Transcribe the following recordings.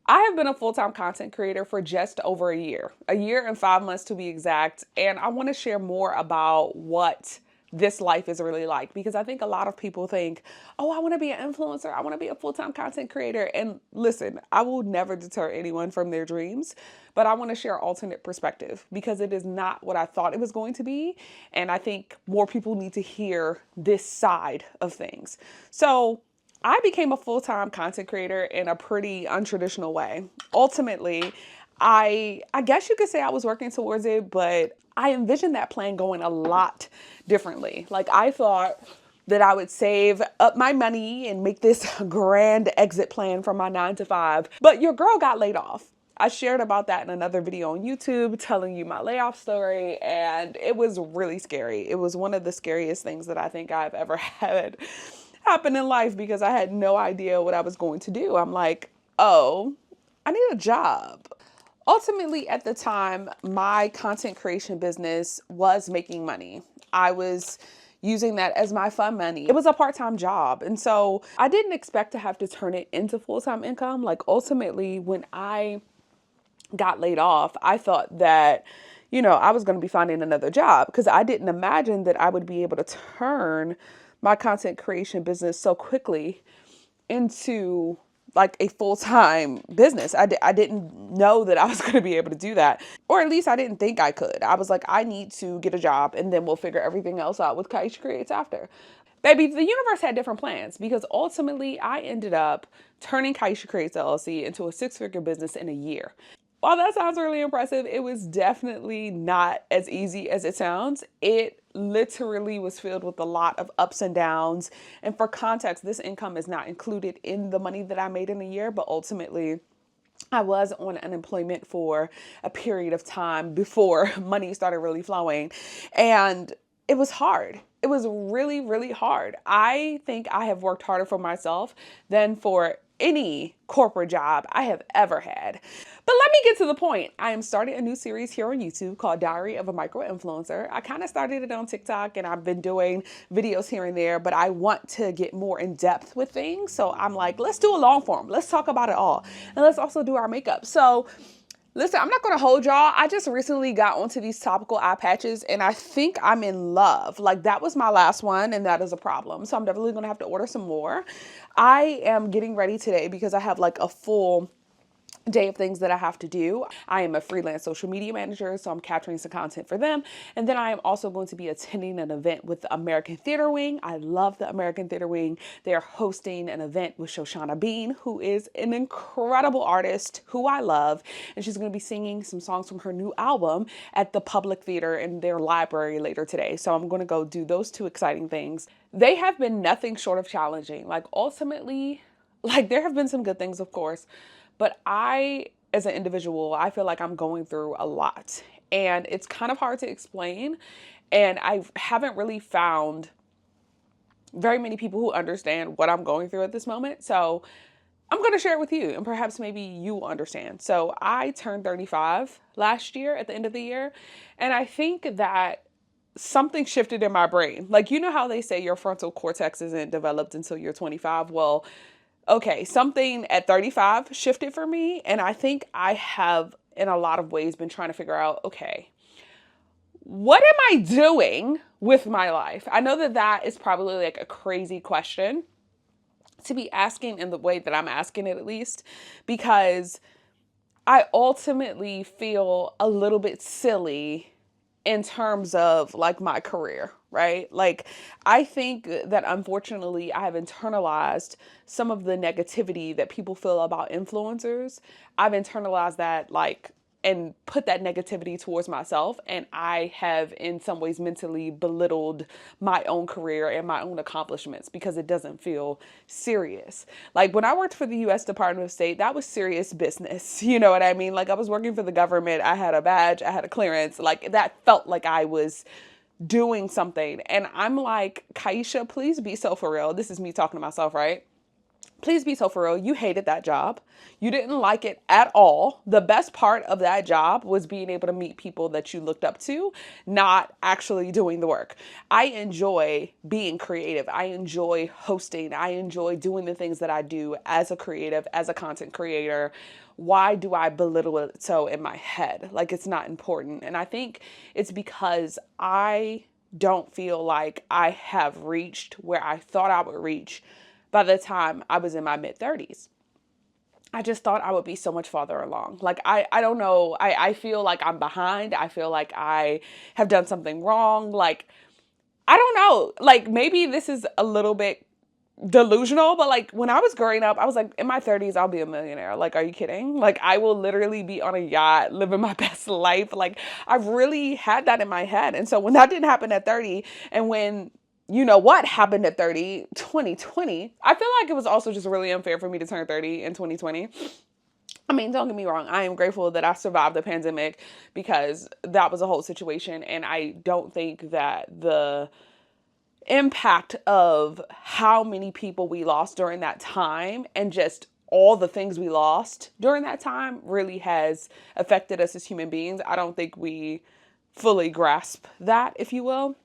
I have been a full-time content creator for just over a year and 5 months to be exact. And I want to share more about what this life is really like, because I think a lot of people think, oh, I want to be an influencer. I want to be a full-time content creator. And listen, I will never deter anyone from their dreams, but I want to share alternate perspective because it is not what I thought it was going to be. And I think more people need to hear this side of things. So I became a full-time content creator in a pretty untraditional way. Ultimately, I guess you could say I was working towards it, but I envisioned that plan going a lot differently. Like I thought that I would save up my money and make this grand exit plan from my 9 to 5. But your girl got laid off. I shared about that in another video on YouTube, telling you my layoff story, and it was really scary. It was one of the scariest things that I think I've ever had happen in life because I had no idea what I was going to do. I'm like, oh, I need a job. Ultimately, at the time, my content creation business was making money. I was using that as my fun money. It was a part-time job. And so I didn't expect to have to turn it into full-time income. Like ultimately, when I got laid off, I thought that, I was going to be finding another job because I didn't imagine that I would be able to turn my content creation business so quickly into like a full-time business. I didn't know that I was going to be able to do that, or at least I didn't think I could. I was like, I need to get a job and then we'll figure everything else out with Kaisha Creates after. Baby, the universe had different plans because ultimately I ended up turning Kaisha Creates LLC into a 6-figure business in a year. While that sounds really impressive, it was definitely not as easy as it sounds. It literally was filled with a lot of ups and downs. And for context, this income is not included in the money that I made in a year, but ultimately I was on unemployment for a period of time before money started really flowing. And it was hard. It was really, really hard. I think I have worked harder for myself than for any corporate job I have ever had. But let me get to the point. I am starting a new series here on YouTube called Diary of a Micro Influencer. I kind of started it on TikTok and I've been doing videos here and there, but I want to get more in depth with things. So I'm like, let's do a long form. Let's talk about it all. And let's also do our makeup. So listen, I'm not going to hold y'all. I just recently got onto these topical eye patches and I think I'm in love. Like that was my last one and that is a problem. So I'm definitely going to have to order some more. I am getting ready today because I have like a full day of things that I have to do. I am a freelance social media manager, so I'm capturing some content for them. And then I am also going to be attending an event with the American Theater Wing. I love the American Theater Wing. They're hosting an event with Shoshana Bean, who is an incredible artist who I love. And she's going to be singing some songs from her new album at the Public Theater in their library later today. So I'm going to go do those two exciting things. They have been nothing short of challenging. Like ultimately, like there have been some good things, of course, but I, as an individual, I feel like I'm going through a lot and it's kind of hard to explain. And I haven't really found very many people who understand what I'm going through at this moment. So I'm going to share it with you and perhaps maybe you will understand. So I turned 35 last year at the end of the year. And I think that something shifted in my brain. Like, you know how they say your frontal cortex isn't developed until you're 25? Well, okay, something at 35 shifted for me. And I think I have, in a lot of ways, been trying to figure out, okay, what am I doing with my life? I know that that is probably like a crazy question to be asking in the way that I'm asking it, at least, because I ultimately feel a little bit silly in terms of like my career, right? Like I think that unfortunately I have internalized some of the negativity that people feel about influencers. I've internalized that like and put that negativity towards myself. And I have in some ways mentally belittled my own career and my own accomplishments because it doesn't feel serious. Like when I worked for the US Department of State, that was serious business. You know what I mean? Like I was working for the government. I had a badge, I had a clearance. Like that felt like I was doing something. And I'm like, Kaisha, please be so for real. This is me talking to myself, right? Please be so for real. You hated that job. You didn't like it at all. The best part of that job was being able to meet people that you looked up to, not actually doing the work. I enjoy being creative. I enjoy hosting. I enjoy doing the things that I do as a creative, as a content creator. Why do I belittle it so in my head? Like it's not important. And I think it's because I don't feel like I have reached where I thought I would reach by the time I was in my mid 30s. I just thought I would be so much farther along. Like, I don't know. I feel like I'm behind. I feel like I have done something wrong. Like, I don't know. Like, maybe this is a little bit delusional, but like when I was growing up, I was like, in my 30s, I'll be a millionaire. Like, are you kidding? Like, I will literally be on a yacht, living my best life. Like, I've really had that in my head. And so when that didn't happen at 30, and when you know what happened at 30, 2020, I feel like it was also just really unfair for me to turn 30 in 2020. I mean, don't get me wrong. I am grateful that I survived the pandemic because that was a whole situation. And I don't think that the impact of how many people we lost during that time and just all the things we lost during that time really has affected us as human beings. I don't think we fully grasp that, if you will.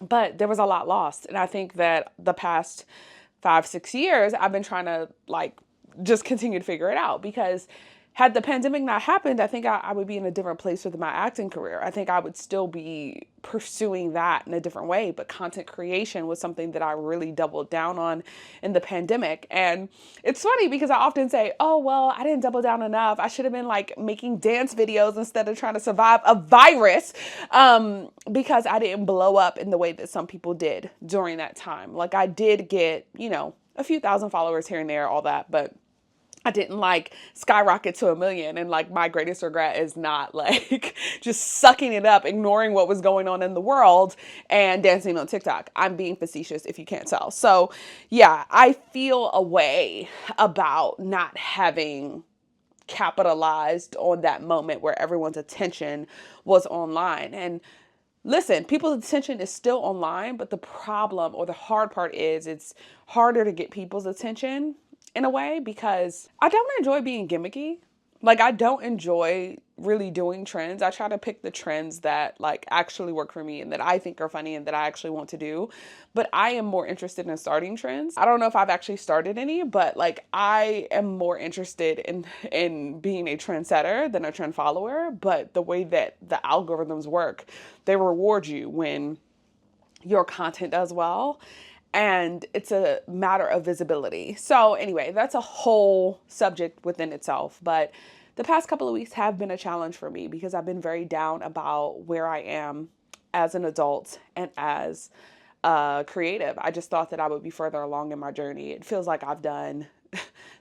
But there was a lot lost. And I think that the past 5, 6 years, I've been trying to like just continue to figure it out, because had the pandemic not happened, I think I would be in a different place with my acting career. I think I would still be pursuing that in a different way. But content creation was something that I really doubled down on in the pandemic. And it's funny because I often say, oh, well, I didn't double down enough. I should have been like making dance videos instead of trying to survive a virus, because I didn't blow up in the way that some people did during that time. Like I did get, a few thousand followers here and there, all that, but I didn't like skyrocket to 1 million. And like my greatest regret is not like just sucking it up, ignoring what was going on in the world and dancing on TikTok. I'm being facetious if you can't tell. So yeah, I feel a way about not having capitalized on that moment where everyone's attention was online. And listen, people's attention is still online, but the problem or the hard part is it's harder to get people's attention in a way, because I don't enjoy being gimmicky. Like I don't enjoy really doing trends. I try to pick the trends that like actually work for me and that I think are funny and that I actually want to do. But I am more interested in starting trends. I don't know if I've actually started any, but like I am more interested in being a trendsetter than a trend follower. But the way that the algorithms work, they reward you when your content does well. And it's a matter of visibility. So anyway, that's a whole subject within itself. But the past couple of weeks have been a challenge for me because I've been very down about where I am as an adult and as a creative. I just thought that I would be further along in my journey. It feels like I've done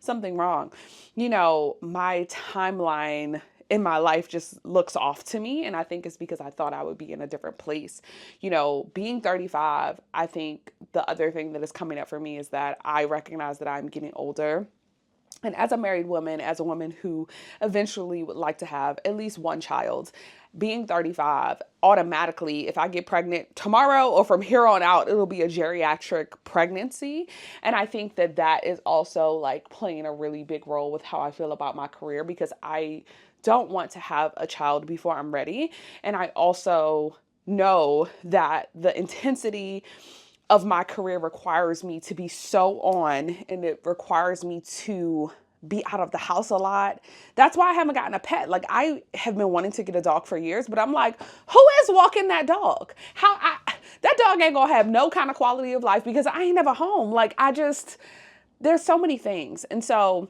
something wrong. My timeline in my life just looks off to me. And I think it's because I thought I would be in a different place. Being 35, I think the other thing that is coming up for me is that I recognize that I'm getting older. And as a married woman, as a woman who eventually would like to have at least one child, being 35, automatically, if I get pregnant tomorrow or from here on out, it'll be a geriatric pregnancy. And I think that that is also like playing a really big role with how I feel about my career, because I don't want to have a child before I'm ready. And I also know that the intensity of my career requires me to be so on, and it requires me to be out of the house a lot. That's why I haven't gotten a pet. Like I have been wanting to get a dog for years, but I'm like, who is walking that dog? That dog ain't gonna have no kind of quality of life because I ain't never home. Like there's so many things. And so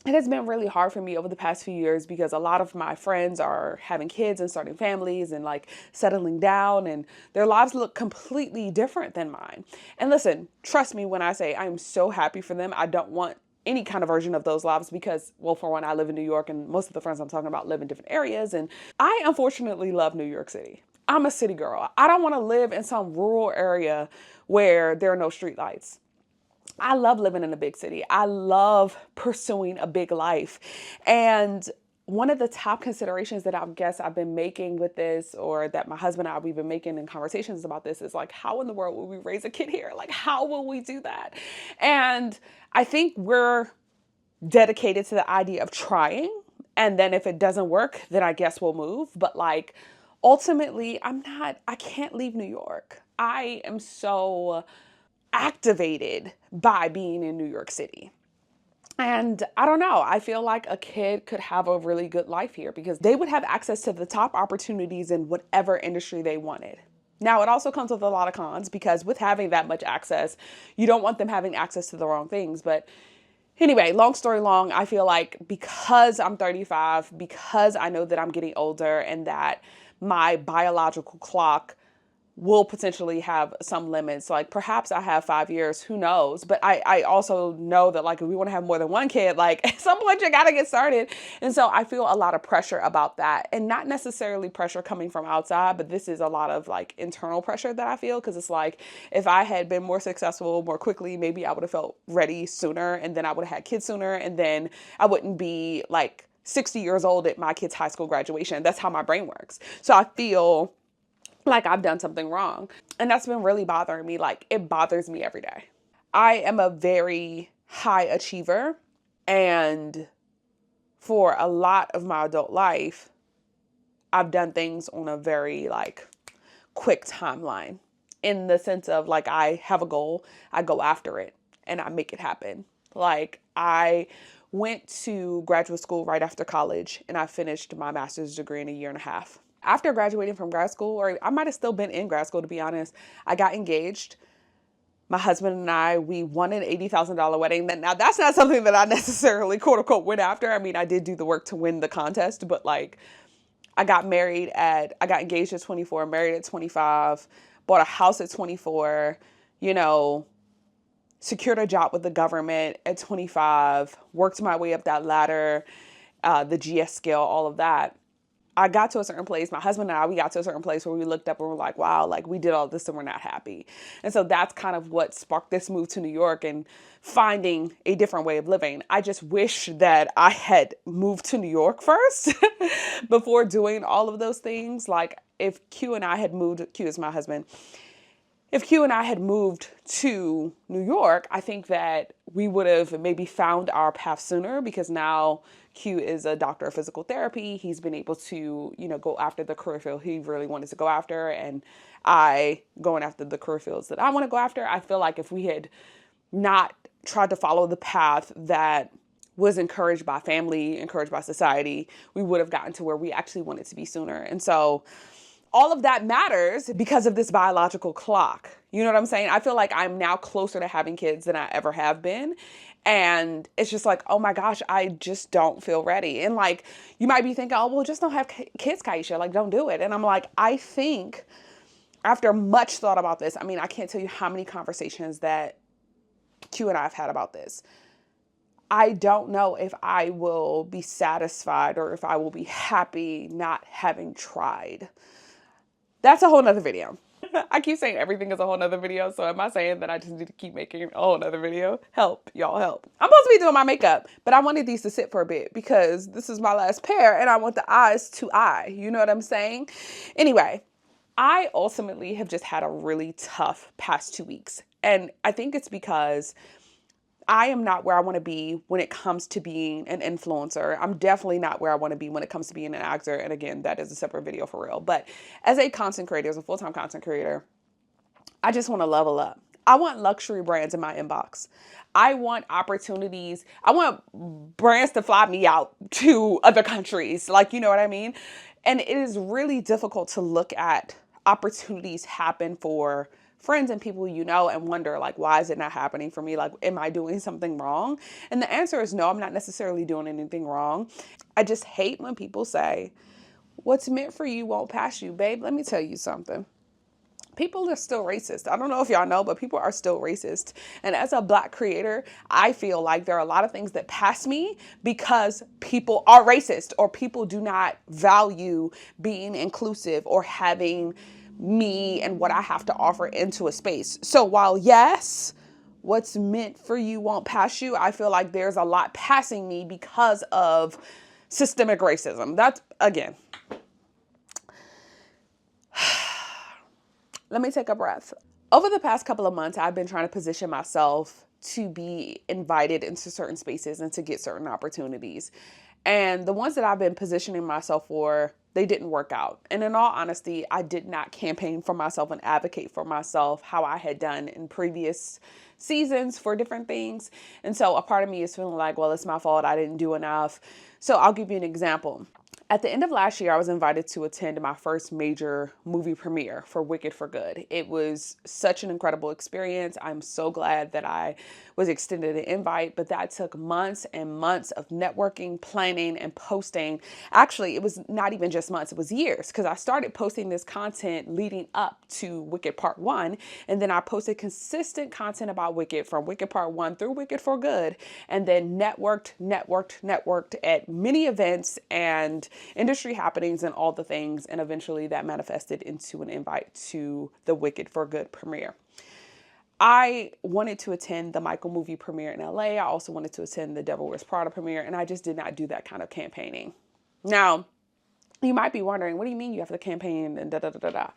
it has been really hard for me over the past few years because a lot of my friends are having kids and starting families and like settling down, and their lives look completely different than mine. And listen, trust me when I say I'm so happy for them. I don't want any kind of version of those lives because, well, for one, I live in New York and most of the friends I'm talking about live in different areas. And I unfortunately love New York City. I'm a city girl. I don't want to live in some rural area where there are no streetlights. I love living in a big city. I love pursuing a big life. And one of the top considerations that I guess I've been making with this, or that my husband and I, we've been making in conversations about this, is like, how in the world will we raise a kid here? Like, how will we do that? And I think we're dedicated to the idea of trying. And then if it doesn't work, then I guess we'll move. But like, ultimately, I can't leave New York. I am so activated by being in New York City. And I don't know, I feel like a kid could have a really good life here because they would have access to the top opportunities in whatever industry they wanted. Now, it also comes with a lot of cons because with having that much access, you don't want them having access to the wrong things. But anyway, long story long, I feel like because I'm 35, because I know that I'm getting older and that my biological clock will potentially have some limits. Like perhaps I have 5 years, who knows? But I also know that like if we want to have more than one kid, like at some point you got to get started. And so I feel a lot of pressure about that, and not necessarily pressure coming from outside, but this is a lot of like internal pressure that I feel, because it's like if I had been more successful more quickly, maybe I would have felt ready sooner, and then I would have had kids sooner, and then I wouldn't be like 60 years old at my kid's high school graduation. That's how my brain works. So I feel like I've done something wrong. And that's been really bothering me. Like it bothers me every day. I am a very high achiever. And for a lot of my adult life, I've done things on a very like quick timeline, in the sense of like I have a goal, I go after it, and I make it happen. Like I went to graduate school right after college, and I finished my master's degree in a year and a half. After graduating from grad school, or I might have still been in grad school to be honest, I got engaged. My husband and I, we won an $80,000 wedding. Now that's not something that I necessarily quote unquote went after. I mean, I did do the work to win the contest, but like I got engaged at 24, married at 25, bought a house at 24, you know, secured a job with the government at 25, worked my way up that ladder, the GS scale, all of that. I got to a certain place, my husband and I, we got to a certain place where we looked up and we're like, wow, like we did all this and we're not happy. And so that's kind of what sparked this move to New York and finding a different way of living. I just wish that I had moved to New York first before doing all of those things. Like if Q and I had moved, Q is my husband, if Q and I had moved to New York, I think that we would have maybe found our path sooner, because now Q is a doctor of physical therapy. He's been able to, you know, go after the career field he really wanted to go after. And I going after the career fields that I want to go after. I feel like if we had not tried to follow the path that was encouraged by family, encouraged by society, we would have gotten to where we actually wanted to be sooner. And so all of that matters because of this biological clock. You know what I'm saying? I feel like I'm now closer to having kids than I ever have been. And it's just like, oh my gosh, I just don't feel ready. And like, you might be thinking, oh, well, just don't have kids, Kaisha. Like, don't do it. And I'm like, I think after much thought about this, I mean, I can't tell you how many conversations that Q and I have had about this. I don't know if I will be satisfied or if I will be happy not having tried. That's a whole nother video. I keep saying everything is a whole nother video. So am I saying that I just need to keep making a whole nother video? Help, y'all help. I'm supposed to be doing my makeup, but I wanted these to sit for a bit because this is my last pair and I want the eyes to eye. You know what I'm saying? Anyway, I ultimately have just had a really tough past 2 weeks. And I think it's because I am not where I want to be when it comes to being an influencer. I'm definitely not where I want to be when it comes to being an actor. And again, that is a separate video for real. But as a content creator, as a full-time content creator, I just want to level up. I want luxury brands in my inbox. I want opportunities. I want brands to fly me out to other countries. Like, you know what I mean? And it is really difficult to look at opportunities happen for friends and people you know and wonder, like, why is it not happening for me? Like, am I doing something wrong? And the answer is no, I'm not necessarily doing anything wrong. I just hate when people say, what's meant for you won't pass you. Babe, let me tell you something. People are still racist. I don't know if y'all know, but people are still racist. And as a Black creator, I feel like there are a lot of things that pass me because people are racist, or people do not value being inclusive or having me and what I have to offer into a space. So while yes, what's meant for you won't pass you, I feel like there's a lot passing me because of systemic racism. That's, again, let me take a breath. Over the past couple of months, I've been trying to position myself to be invited into certain spaces and to get certain opportunities. And the ones that I've been positioning myself for, they didn't work out. And in all honesty, I did not campaign for myself and advocate for myself how I had done in previous seasons for different things. And so a part of me is feeling like, well, it's my fault. I didn't do enough. So I'll give you an example. At the end of last year, I was invited to attend my first major movie premiere for Wicked for Good. It was such an incredible experience. I'm so glad that I was extended an invite, but that took months and months of networking, planning, and posting. Actually, it was not even just months, it was years, because I started posting this content leading up to Wicked Part 1, and then I posted consistent content about Wicked from Wicked Part 1 through Wicked for Good, and then networked at many events and industry happenings and all the things, and eventually that manifested into an invite to the Wicked for Good premiere. I wanted to attend the Michael movie premiere in LA. I also wanted to attend the Devil Wears Prada premiere, and I just did not do that kind of campaigning. Now, you might be wondering, what do you mean you have to campaign and da-da-da-da-da?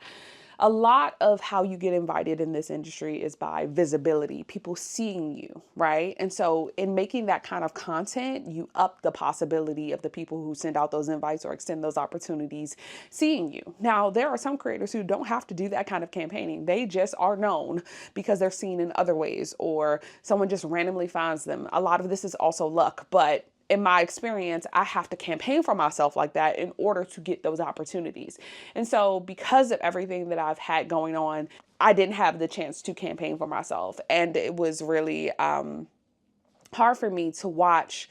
A lot of how you get invited in this industry is by visibility, people seeing you, right? And so in making that kind of content, you up the possibility of the people who send out those invites or extend those opportunities seeing you. Now, there are some creators who don't have to do that kind of campaigning. They just are known because they're seen in other ways, or someone just randomly finds them. A lot of this is also luck, but in my experience, I have to campaign for myself like that in order to get those opportunities. And so because of everything that I've had going on, I didn't have the chance to campaign for myself. And it was really hard for me to watch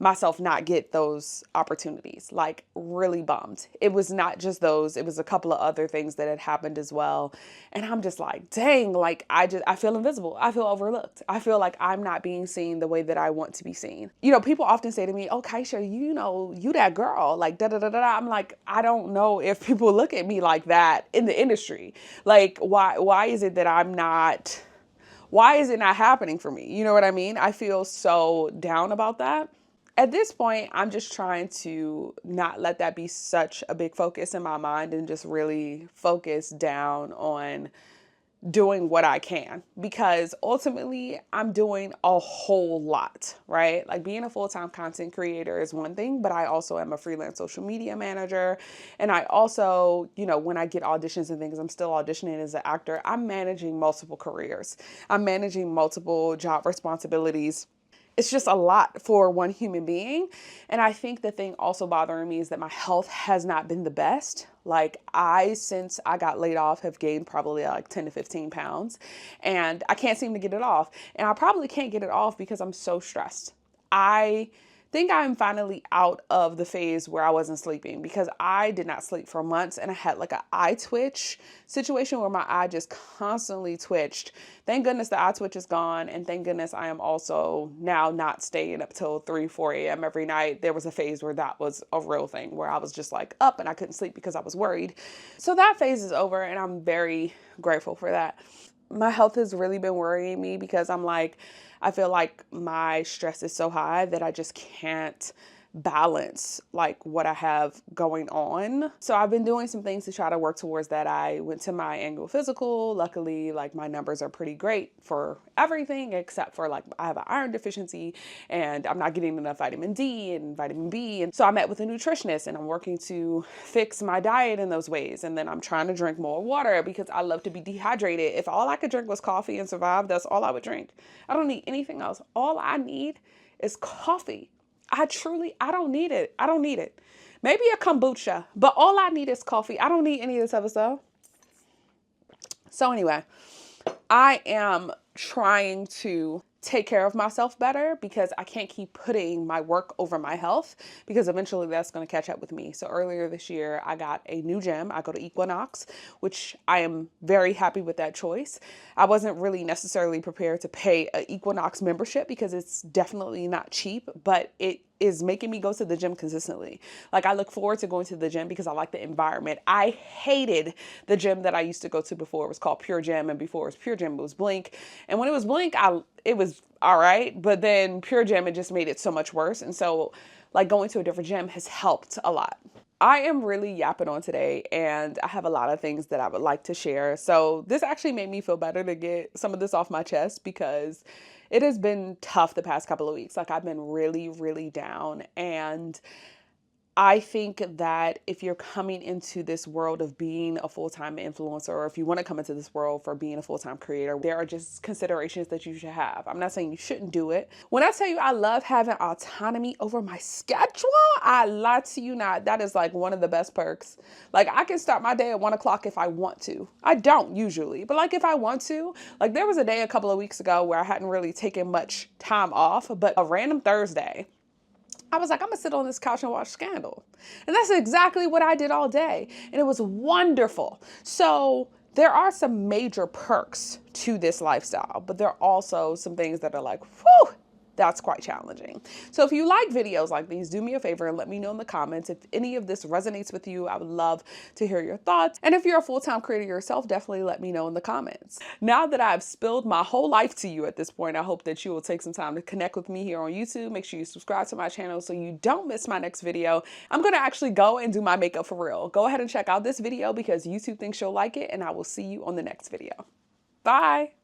myself not get those opportunities, like really bummed. It was not just those, it was a couple of other things that had happened as well. And I'm just like, dang, like I feel invisible. I feel overlooked. I feel like I'm not being seen the way that I want to be seen. You know, people often say to me, oh, Kaisha, you know, you that girl, like da da da da. I'm like, I don't know if people look at me like that in the industry. Like, why is it that why is it not happening for me? You know what I mean? I feel so down about that. At this point, I'm just trying to not let that be such a big focus in my mind and just really focus down on doing what I can, because ultimately I'm doing a whole lot, right? Like being a full-time content creator is one thing, but I also am a freelance social media manager. And I also, you know, when I get auditions and things, I'm still auditioning as an actor. I'm managing multiple careers. I'm managing multiple job responsibilities. It's just a lot for one human being. And I think the thing also bothering me is that my health has not been the best. Like since I got laid off, have gained probably like 10 to 15 pounds, and I can't seem to get it off. And I probably can't get it off because I'm so stressed. I think I'm finally out of the phase where I wasn't sleeping, because I did not sleep for months, and I had like an eye twitch situation where my eye just constantly twitched. Thank goodness the eye twitch is gone, and thank goodness I am also now not staying up till 3, 4 a.m. every night. There was a phase where that was a real thing, where I was just like up and I couldn't sleep because I was worried. So that phase is over, and I'm very grateful for that. My health has really been worrying me because I feel like my stress is so high that I just can't balance like what I have going on. So I've been doing some things to try to work towards that. I went to my annual physical. Luckily, like my numbers are pretty great for everything except for like I have an iron deficiency and I'm not getting enough vitamin D and vitamin B. And so I met with a nutritionist, and I'm working to fix my diet in those ways. And then I'm trying to drink more water because I love to be dehydrated. If all I could drink was coffee and survive, that's all I would drink. I don't need anything else. All I need is coffee. I don't need it. I don't need it. Maybe a kombucha, but all I need is coffee. I don't need any of this other stuff. So anyway, I am trying to take care of myself better because I can't keep putting my work over my health, because eventually that's going to catch up with me. So earlier this year, I got a new gym. I go to Equinox, which I am very happy with that choice. I wasn't really necessarily prepared to pay an Equinox membership because it's definitely not cheap, but it is making me go to the gym consistently. Like I look forward to going to the gym because I like the environment. I hated the gym that I used to go to before. It was called Pure Gym, and before it was Pure Gym, it was Blink. And when it was Blink, it was all right, but then Pure Gym, it just made it so much worse. And so like going to a different gym has helped a lot. I am really yapping on today, and I have a lot of things that I would like to share. So this actually made me feel better to get some of this off my chest because it has been tough the past couple of weeks. Like I've been really, really down, and I think that if you're coming into this world of being a full-time influencer, or if you want to come into this world for being a full-time creator, there are just considerations that you should have. I'm not saying you shouldn't do it. When I tell you I love having autonomy over my schedule, I lie to you not. That is like one of the best perks. Like I can start my day at 1 o'clock if I want to. I don't usually, but like if I want to, like there was a day a couple of weeks ago where I hadn't really taken much time off, but a random Thursday, I was like, I'm gonna sit on this couch and watch Scandal. And that's exactly what I did all day. And it was wonderful. So there are some major perks to this lifestyle, but there are also some things that are like, whew, that's quite challenging. So if you like videos like these, do me a favor and let me know in the comments if any of this resonates with you. I would love to hear your thoughts. And if you're a full-time creator yourself, definitely let me know in the comments. Now that I've spilled my whole life to you at this point, I hope that you will take some time to connect with me here on YouTube. Make sure you subscribe to my channel so you don't miss my next video. I'm going to actually go and do my makeup for real. Go ahead and check out this video because YouTube thinks you'll like it, and I will see you on the next video. Bye.